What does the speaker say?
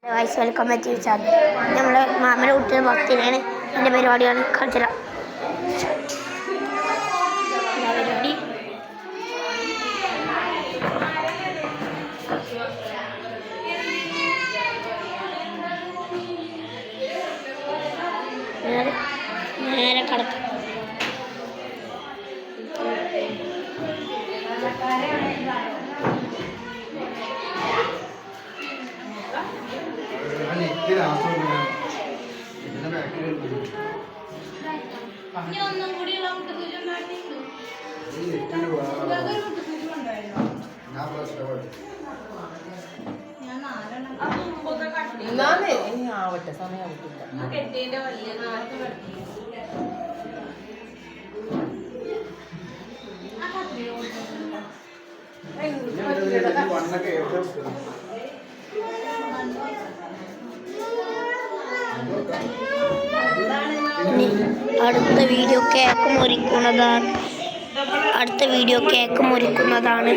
Vice welcome എത്തിച്ചാൽ നമ്മളെ മാമൻ്റെ കുട്ടിയുടെ ഭക്തിയിലാണ് എൻ്റെ പരിപാടിയാണ് കളിച്ചില്ല പരിപാടി നേരെ കടക്കും ആവട്ടെ സമയം അടുത്ത വീഡിയോ കേക്ക് മുറിക്കുന്നതാണ്.